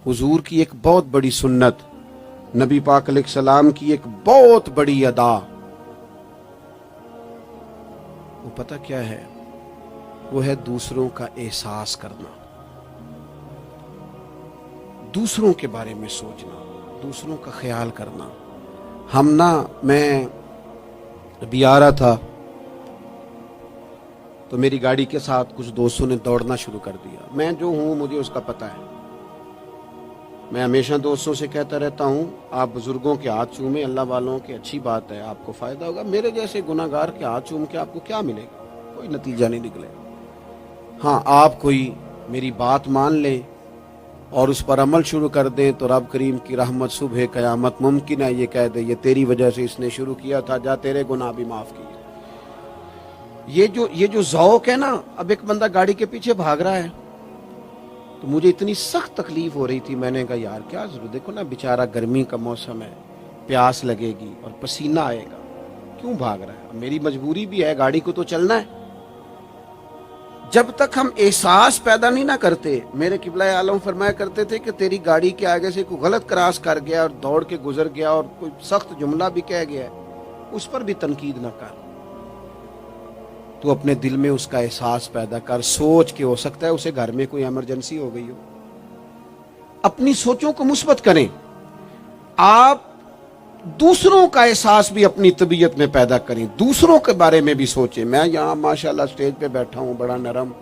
हुजूर की एक बहुत बड़ी सुन्नत, नबी पाक अलैहिस्सलाम की एक बहुत बड़ी अदा, वो पता क्या है? वो है दूसरों का एहसास करना, दूसरों के बारे में सोचना, दूसरों का ख्याल करना। मैं अभी आ रहा था तो मेरी गाड़ी के साथ कुछ दोस्तों ने दौड़ना शुरू कर दिया। मैं जो हूं मुझे उसका पता है। मैं हमेशा दोस्तों से कहता रहता हूं, आप बुजुर्गों के हाथ चूमें, अल्लाह वालों की अच्छी बात है, आपको फायदा होगा। मेरे जैसे गुनाहगार के हाथ चूम के आपको क्या मिलेगा? कोई नतीजा नहीं निकलेगा। हाँ, आप कोई मेरी बात मान लें और उस पर अमल शुरू कर दें तो रब करीम की रहमत सुबह क़यामत मुमकिन है ये कह दे ये तेरी वजह से इसने शुरू किया था, जा तेरे गुनाह भी माफ किए। ये जो ज़ौक़ है ना, अब एक बंदा गाड़ी के पीछे भाग रहा है तो मुझे इतनी सख्त तकलीफ हो रही थी। मैंने कहा यार क्या जरूरत, देखो ना बेचारा, गर्मी का मौसम है, प्यास लगेगी और पसीना आएगा, क्यों भाग रहा है? मेरी मजबूरी भी है, गाड़ी को तो चलना है। जब तक हम एहसास पैदा नहीं ना करते, मेरे किबला आलम फरमाया करते थे कि तेरी गाड़ी के आगे से कोई गलत क्रॉस कर गया और दौड़ के गुजर गया और कोई सख्त जुमला भी कह गया, उस पर भी तनकीद ना कर। तू अपने दिल में उसका एहसास पैदा कर, सोच के, हो सकता है उसे घर में कोई इमरजेंसी हो गई हो। अपनी सोचों को मुस्बत करें। आप दूसरों का एहसास भी अपनी तबीयत में पैदा करें, दूसरों के बारे में भी सोचें। मैं यहाँ माशाल्लाह स्टेज पे बैठा हूँ, बड़ा नरम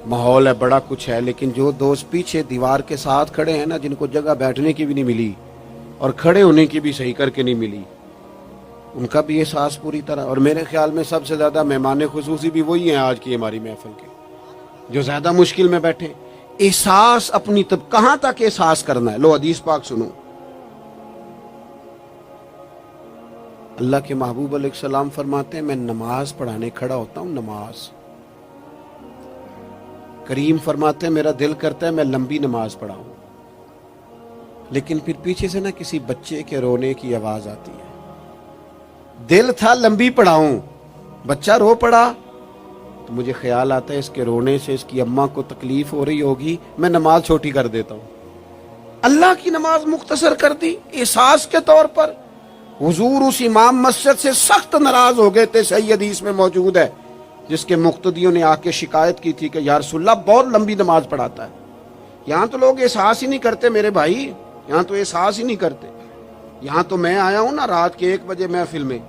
माहौल है, बड़ा कुछ है, लेकिन जो दोस्त पीछे दीवार के साथ खड़े हैं ना, जिनको जगह बैठने की भी नहीं मिली और खड़े होने की भी सही करके नहीं मिली, उनका भी एहसास पूरी तरह। और मेरे ख्याल में सबसे ज्यादा मेहमान खुसूसी भी वही हैं आज की हमारी महफिल के, जो ज्यादा मुश्किल में बैठे। एहसास अपनी तब कहां तक एहसास करना है? लो हदीस पाक सुनो। अल्लाह के महबूब अलैहिस्सलाम फरमाते हैं, मैं नमाज पढ़ाने खड़ा होता हूं, नमाज। करीम फरमाते हैं, मेरा दिल करता है मैं लंबी नमाज पढ़ाऊं, लेकिन फिर पीछे से ना किसी बच्चे के रोने की आवाज आती है। दिल था लंबी पढ़ाऊं, बच्चा रो पड़ा तो मुझे ख्याल आता है इसके रोने से इसकी अम्मा को तकलीफ हो रही होगी, मैं नमाज छोटी कर देता हूं। अल्लाह की नमाज मुख्तसर कर दी एहसास के तौर पर। हुजूर उस इमाम मस्जिद से सख्त नाराज हो गए थे, सही हदीस में मौजूद है, जिसके मुक्तदियों ने आके शिकायत की थी कि या रसूलल्लाह बहुत लंबी नमाज पढ़ाता है। यहां तो लोग एहसास ही नहीं करते मेरे भाई, यहां तो एहसास ही नहीं करते। यहां तो मैं आया हूं ना रात के 1 बजे महफिल में,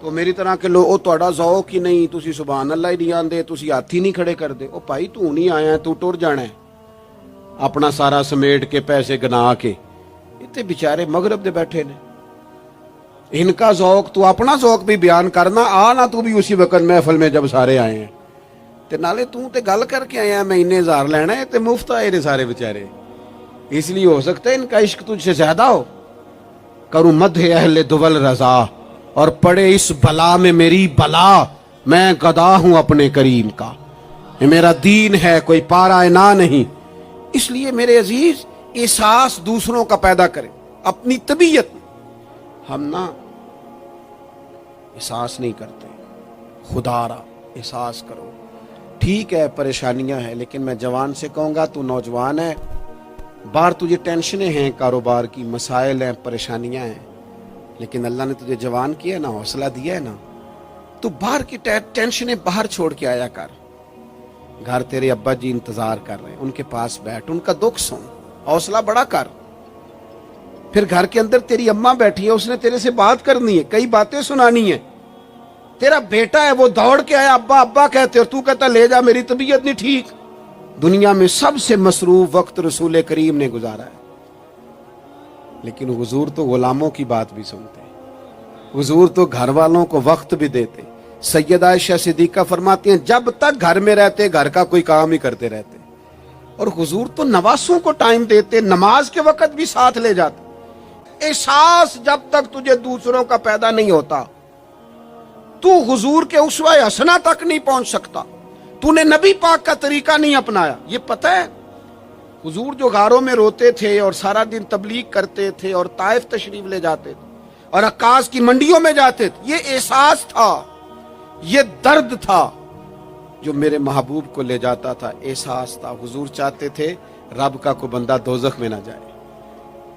तो मेरी तरह के लोग, ओ तुहाडा ज़ौक़ ही नहीं, तुसी सुभान अल्लाह ही नहीं आंदे, तुसी हाथ ही नहीं खड़े करदे। ओ भाई तू नहीं आया, तू टुर जाना है अपना सारा समेट के, पैसे गना के। इतने बेचारे मगरब दे बैठे ने, इनका ज़ौक़, तू अपना ज़ौक़ भी बयान करना, आ ना तू भी उसी वक्त महफिल में जब सारे आए हैं। ते नाले तू ते गल करके आया मैं इन्ने हज़ार लेना है, ते मुफ्त आए ने सारे बेचारे, इसलिए हो सकता है इनका इश्क तुझसे ज्यादा हो। करूं मध्य अहले दुवल रजा और पड़े इस बला में मेरी बला, मैं गदा हूं अपने करीम का, ये मेरा दीन है, कोई पारा ना नहीं। इसलिए मेरे अजीज, एहसास दूसरों का पैदा करें अपनी तबीयत में। हम ना एहसास नहीं करते, खुदारा एहसास करो। ठीक है परेशानियां हैं, लेकिन मैं जवान से कहूंगा, तू नौजवान है, बाहर तुझे टेंशनें हैं, कारोबार की मसाइल हैं, परेशानियां हैं, लेकिन अल्लाह ने तुझे जवान किया ना, हौसला दिया है ना, तो बाहर की टेंशनें बाहर छोड़ के आया कर। घर तेरे अब्बा जी इंतजार कर रहे हैं, उनके पास बैठ, उनका दुख सुन, हौसला बड़ा कर। फिर घर के अंदर तेरी अम्मा बैठी है, उसने तेरे से बात करनी है, कई बातें सुनानी है। तेरा बेटा है, वो दौड़ के आया, अब्बा अब्बा कहते, और तू कहता ले जा, मेरी तबीयत नहीं ठीक। दुनिया में सबसे मसरूफ वक्त रसूल करीम ने गुजारा है, लेकिन हुजूर तो गुलामों की बात भी सुनते, हुजूर तो घर वालों को वक्त भी देते। सैयदा आयशा सिद्दीका फरमाती हैं, जब तक घर में रहते घर का कोई काम ही करते रहते, और हुजूर तो नवासों को टाइम देते, नमाज के वक्त भी साथ ले जाते। एहसास जब तक तुझे दूसरों का पैदा नहीं होता, तू हुजूर के उसवा हसना तक नहीं पहुंच सकता। तूने नबी पाक का तरीका नहीं अपनाया। ये पता है हुजूर जो गारों में रोते थे और सारा दिन तबलीग करते थे और ताइफ तशरीफ ले जाते थे और अक्कास की मंडियों में जाते थे, ये एहसास था, ये दर्द था जो मेरे महबूब को ले जाता था, एहसास था। हुजूर चाहते थे रब का कोई बंदा दोजख में ना जाए।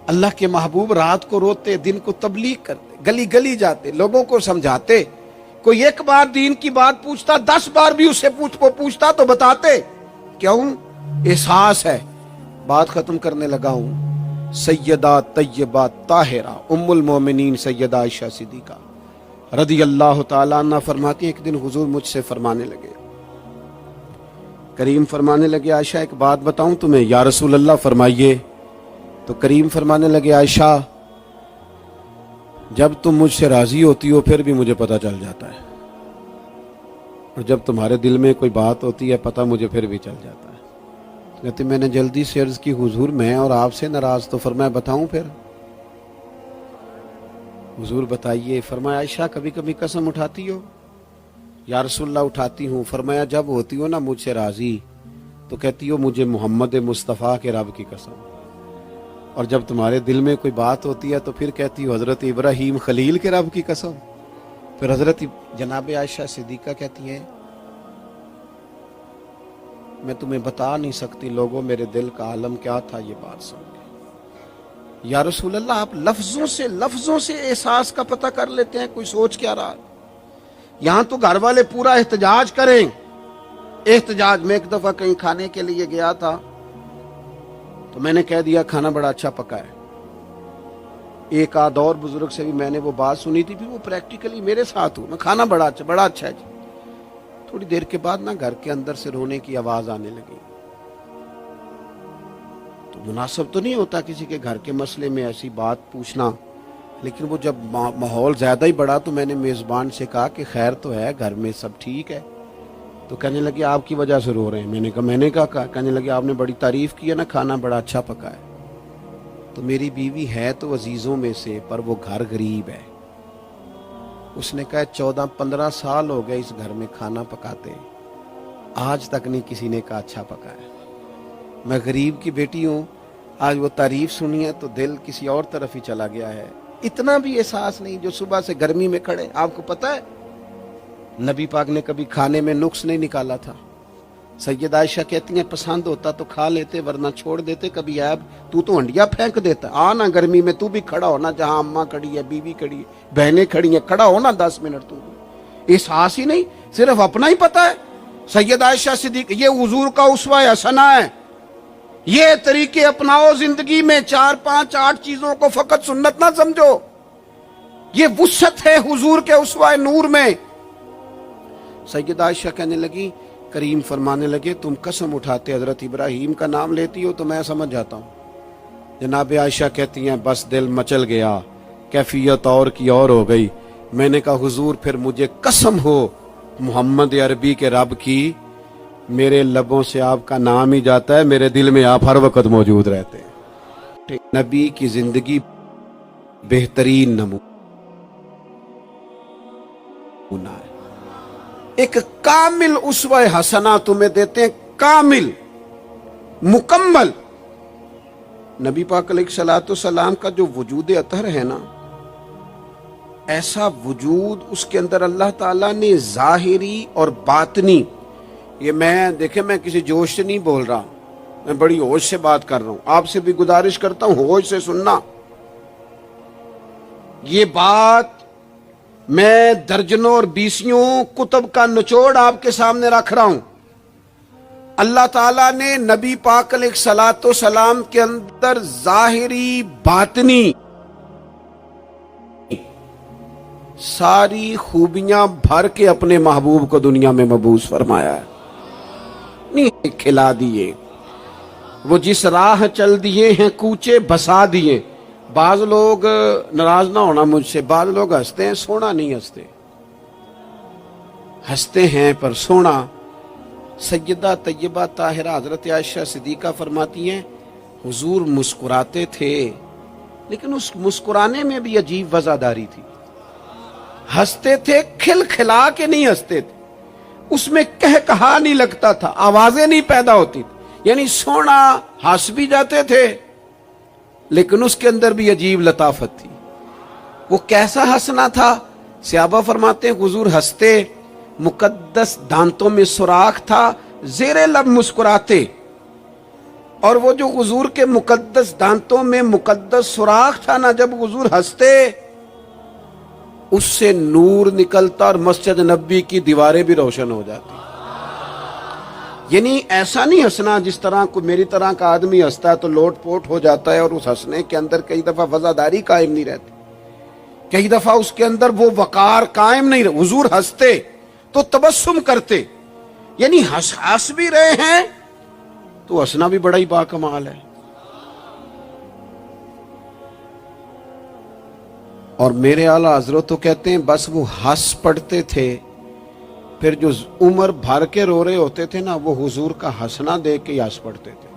अल्लाह के महबूब रात को रोते, दिन को तबलीग करते, गली गली जाते, लोगों को समझाते। कोई एक बार दीन की बात पूछता, 10 बार भी उससे पूछता तो बताते। क्यों? एहसास है। बात खत्म करने लगा हूं। सैयदा तैयबा ताहिरा उम्मुल मोमिनीन सैयदा आयशा सिद्दीका रदी अल्लाह ताला अन्हा फरमाती हैं, एक दिन हुजूर मुझसे फरमाने लगे, करीम फरमाने लगे, आयशा एक बात बताऊं तुम्हें? या रसूल अल्लाह फरमाइए। तो करीम फरमाने लगे, आयशा जब तुम मुझसे राजी होती हो फिर भी मुझे पता चल जाता है, और जब तुम्हारे दिल में कोई बात होती है पता मुझे फिर भी चल जाता है। तो कहते मैंने जल्दी से अर्ज की, हुजूर मैं और आपसे नाराज। तो फरमाया बताऊं फिर? हुजूर बताइए। फरमाया आयशा कभी कभी कसम उठाती हो? या रसूलल्लाह उठाती हूँ। फरमाया जब होती हो ना मुझसे राजी तो कहती हो मुझे मोहम्मद मुस्तफ़ा के रब की कसम, और जब तुम्हारे दिल में कोई बात होती है तो फिर कहती हो हजरत इब्राहीम खलील के रब की कसम। फिर हजरत जनाब आयशा सिद्दीका कहती हैं, मैं तुम्हें बता नहीं सकती लोगों मेरे दिल का आलम क्या था ये बात सुन के। या रसूल अल्लाह आप लफ्जों से एहसास का पता कर लेते हैं, कोई सोच क्या रहा। यहां तो घर वाले पूरा एहतजाज करें। एहतजाज में एक दफा कहीं खाने के लिए गया था तो मैंने कह दिया खाना बड़ा अच्छा पका है। एक आध और बुजुर्ग से भी मैंने वो बात सुनी थी, भी वो प्रैक्टिकली मेरे साथ हूं, मैं खाना बड़ा अच्छा है जी। थोड़ी देर के बाद ना घर के अंदर से रोने की आवाज आने लगी। तो मुनासिब तो नहीं होता किसी के घर के मसले में ऐसी बात पूछना, लेकिन वो जब माहौल ज्यादा ही बड़ा तो मैंने मेजबान से कहा कि खैर तो है, घर में सब ठीक है? तो कहने लगे आपकी वजह से रो रहे हैं। मैंने कहा कहने लगे आपने बड़ी तारीफ की है ना, खाना बड़ा अच्छा पका है। तो मेरी बीवी है तो अजीजों में से, पर वो घर गरीब है। उसने कहा 14-15 साल हो गए इस घर में खाना पकाते, आज तक नहीं किसी ने कहा अच्छा पका है। मैं गरीब की बेटी हूं, आज वो तारीफ सुनी है तो दिल किसी और तरफ ही चला गया है। इतना भी एहसास नहीं जो सुबह से गर्मी में खड़े। आपको पता है नबी पाक ने कभी खाने में नुक्स नहीं निकाला था। सैयदा आयशा कहती हैं पसंद होता तो खा लेते वरना छोड़ देते। कभी ऐब तू तो हंडिया फेंक देता, आ ना गर्मी में तू भी खड़ा हो ना, जहां अम्मा खड़ी है, बीवी खड़ी है, बहनें खड़ी हैं, खड़ा हो ना 10 मिनट। तू एहसास ही नहीं, सिर्फ अपना ही पता है। सैयदा आयशा सिद्दीक ये हुजूर का उस्वा हसना है। ये तरीके अपनाओ जिंदगी में, 4, 5, 8 चीजों को फकत सुन्नत ना समझो। ये वुसअत है हुजूर के उस्वा नूर में। सैयदा आयशा कहने लगी, करीम फरमाने लगे तुम कसम उठाते हजरत इब्राहीम का नाम लेती हो तो मैं समझ जाता हूं। जनाब आयशा कहती हैं बस दिल मचल गया, कैफियत और की और हो गई। मैंने कहा हुजूर फिर मुझे कसम हो मोहम्मद अरबी के रब की, मेरे लबों से आपका नाम ही जाता है, मेरे दिल में आप हर वक्त मौजूद रहते हैं। नबी की जिंदगी बेहतरीन नमूना है। एक कामिल उस्वा हसना तुम्हें देते हैं, कामिल मुकम्मल। नबी पाक अलैहिस्सलाम का जो वजूद अतहर है ना, ऐसा वजूद उसके अंदर अल्लाह ताला ने जाहिरी और बातनी, ये मैं किसी जोश से नहीं बोल रहा, मैं बड़ी होश से बात कर रहा हूं। आपसे भी गुजारिश करता हूं होश से सुनना। ये बात मैं दर्जनों और बीसियों कुतुब का निचोड़ आपके सामने रख रहा हूं। अल्लाह ताला ने नबी पाक अलैहिस्सलाम के अंदर जाहिरी बातनी सारी खूबियां भर के अपने महबूब को दुनिया में मबूस फरमाया है। नहीं खिला दिए, वो जिस राह चल दिए हैं कूचे बसा दिए। बाज लोग नाराज ना होना मुझसे, बाज लोग हंसते हैं, सोना नहीं हंसते, हंसते हैं पर सोना। सैयदा तैयबा ताहिरा हजरत आयशा सिद्दीका फरमाती हैं हुजूर मुस्कुराते थे, लेकिन उस मुस्कुराने में भी अजीब वजादारी थी। हंसते थे खिलखिला के नहीं हंसते थे, उसमें कह कहा नहीं लगता था, आवाजें नहीं पैदा होती थी। यानी सोना हंस भी जाते थे लेकिन उसके अंदर भी अजीब लताफत थी। वो कैसा हंसना था? सहाबा फरमाते हैं हुजूर हंसते, मुकद्दस दांतों में सुराख था, जेरे लब मुस्कुराते। اور وہ جو حضور کے مقدس دانتوں میں مقدس سوراخ تھا نا، جب حضور ہنستے اس سے نور نکلتا اور مسجد نبی کی دیواریں بھی روشن ہو جاتی. یعنی ایسا نہیں ہنسنا جس طرح کوئی میری طرح کا آدمی ہنستا ہے تو لوٹ پوٹ ہو جاتا ہے، اور اس ہنسنے کے اندر کئی دفعہ وفاداری قائم نہیں رہتی، کئی دفعہ اس کے اندر وہ وقار قائم نہیں رہتا. حضور ہنستے تو تبسم کرتے، یعنی ہنس بھی رہے ہیں تو ہنسنا بھی بڑا ہی باکمال ہے. اور میرے اعلیٰ حضرت تو کہتے ہیں بس وہ ہنس پڑتے تھے، پھر جو عمر بھر کے رو رہے ہوتے تھے نا، وہ حضور کا ہنسنا دیکھ کے ہی ہنس پڑتے تھے.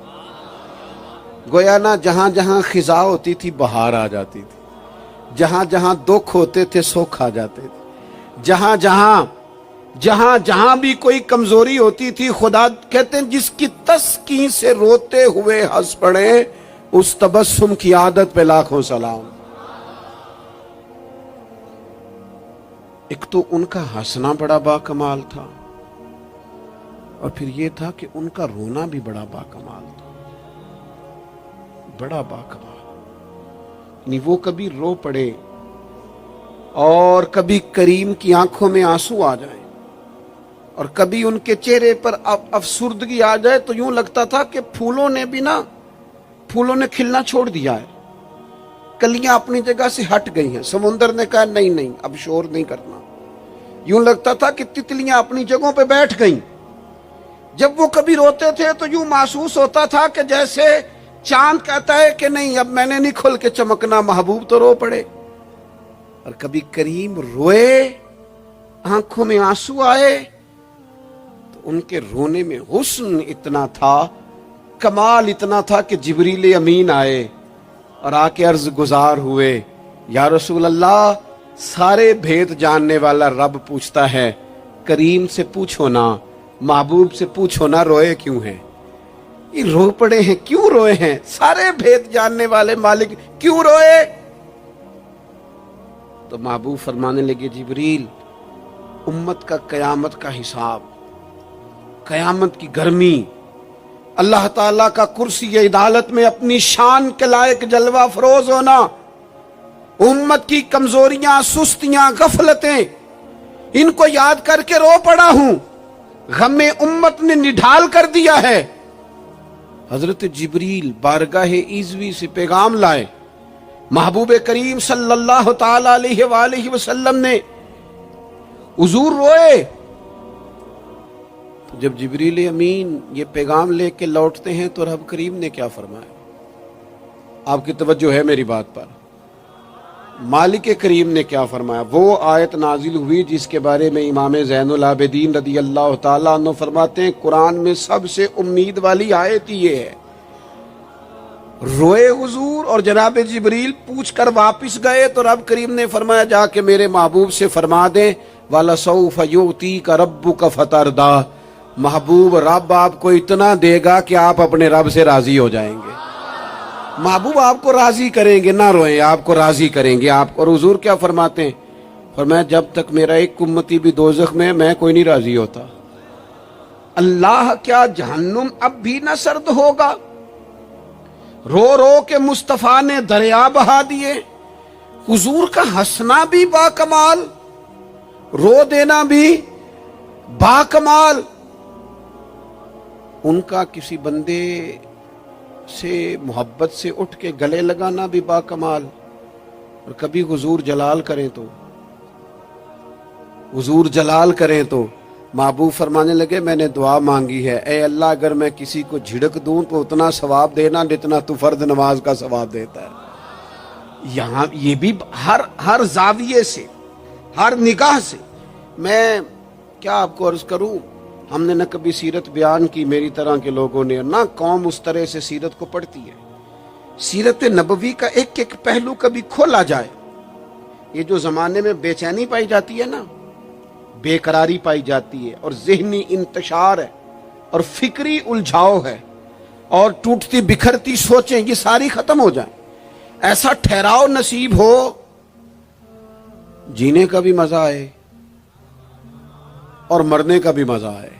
گویا نا جہاں جہاں خزاں ہوتی تھی بہار آ جاتی تھی، جہاں جہاں دکھ ہوتے تھے سکھ آ جاتے تھے، جہاں جہاں بھی کوئی کمزوری ہوتی تھی، خدا کہتے ہیں جس کی تسکین سے روتے ہوئے ہنس پڑے اس تبسم کی عادت پہ لاکھوں سلام. ایک تو ان کا ہنسنا بڑا باکمال تھا، اور پھر یہ تھا کہ ان کا رونا بھی بڑا باکمال تھا، بڑا باکمال. یعنی وہ کبھی رو پڑے اور کبھی کریم کی آنکھوں میں آنسو آ جائیں، اور کبھی ان کے چہرے پر افسردگی آ جائے تو یوں لگتا تھا کہ پھولوں نے کھلنا چھوڑ دیا ہے، کلیاں اپنی جگہ سے ہٹ گئی ہیں. سمندر نے کہا نہیں اب شور نہیں کرنا. یوں لگتا تھا کہ تتلیاں اپنی جگہوں پہ بیٹھ گئیں. جب وہ کبھی روتے تھے تو یوں محسوس ہوتا تھا کہ جیسے چاند کہتا ہے کہ نہیں اب میں نے نہیں کھل کے چمکنا، محبوب تو رو پڑے. اور کبھی کریم روئے، آنکھوں میں آنسو آئے تو ان کے رونے میں حسن اتنا تھا، کمال اتنا تھا کہ جبریل امین آئے اور آ کے عرض گزار ہوئے، یا رسول اللہ سارے بھید جاننے والا رب پوچھتا ہے کریم سے پوچھو نا، محبوب سے پوچھو نا روئے کیوں ہیں؟ یہ رو پڑے ہیں، کیوں روئے ہیں؟ سارے بھید جاننے والے مالک کیوں روئے؟ تو محبوب فرمانے لگے جبریل، امت کا قیامت کا حساب، قیامت کی گرمی، اللہ تعالیٰ کا کرسی عدالت میں اپنی شان کے لائق جلوہ افروز ہونا، امت کی کمزوریاں، سستیاں، غفلتیں، ان کو یاد کر کے رو پڑا ہوں. غم امت نے نڈھال کر دیا ہے. حضرت جبریل بارگاہ ایزوی سے پیغام لائے، محبوب کریم صلی اللہ تعالی علیہ وآلہ وسلم نے، حضور روئے. جب جبریل امین یہ پیغام لے کے لوٹتے ہیں تو رب کریم نے کیا فرمایا؟ آپ کی توجہ ہے میری بات پر؟ مالک کریم نے کیا فرمایا؟ وہ آیت نازل ہوئی جس کے بارے میں امام زین العابدین رضی اللہ تعالیٰ عنہ فرماتے ہیں قرآن میں سب سے امید والی آیت یہ ہے. روئے حضور اور جناب جبریل پوچھ کر واپس گئے تو رب کریم نے فرمایا جا کے میرے محبوب سے فرما دیں وَلَسَوْفَ يُؤْتِيكَ رَبُّكَ فَتَرْضَىٰ، محبوب رب آپ کو اتنا دے گا کہ آپ اپنے رب سے راضی ہو جائیں گے. محبوب آپ کو راضی کریں گے، نہ روئیں، آپ کو راضی کریں گے آپ کو. اور حضور کیا فرماتے ہیں؟ فرمایا جب تک میرا ایک امتی بھی دوزخ میں کوئی نہیں راضی ہوتا. اللہ کیا جہنم اب بھی نہ سرد ہوگا؟ رو رو کے مصطفیٰ نے دریا بہا دیے. حضور کا ہنسنا بھی باکمال، رو دینا بھی باکمال. ان کا کسی بندے سے محبت سے اٹھ کے گلے لگانا بھی باکمال. اور کبھی حضور جلال کریں تو محبوب فرمانے لگے میں نے دعا مانگی ہے، اے اللہ اگر میں کسی کو جھڑک دوں تو اتنا ثواب دینا جتنا تو فرض نماز کا ثواب دیتا ہے. یہاں یہ بھی ہر زاویے سے، ہر نگاہ سے. میں کیا آپ کو عرض کروں، ہم نے نہ کبھی سیرت بیان کی میری طرح کے لوگوں نے، نہ قوم اس طرح سے سیرت کو پڑھتی ہے. سیرت نبوی کا ایک ایک پہلو کبھی کھولا جائے. یہ جو زمانے میں بے چینی پائی جاتی ہے نا، بے قراری پائی جاتی ہے، اور ذہنی انتشار ہے، اور فکری الجھاؤ ہے، اور ٹوٹتی بکھرتی سوچیں، یہ ساری ختم ہو جائیں. ایسا ٹھہراؤ نصیب ہو، جینے کا بھی مزہ آئے اور مرنے کا بھی مزہ آئے.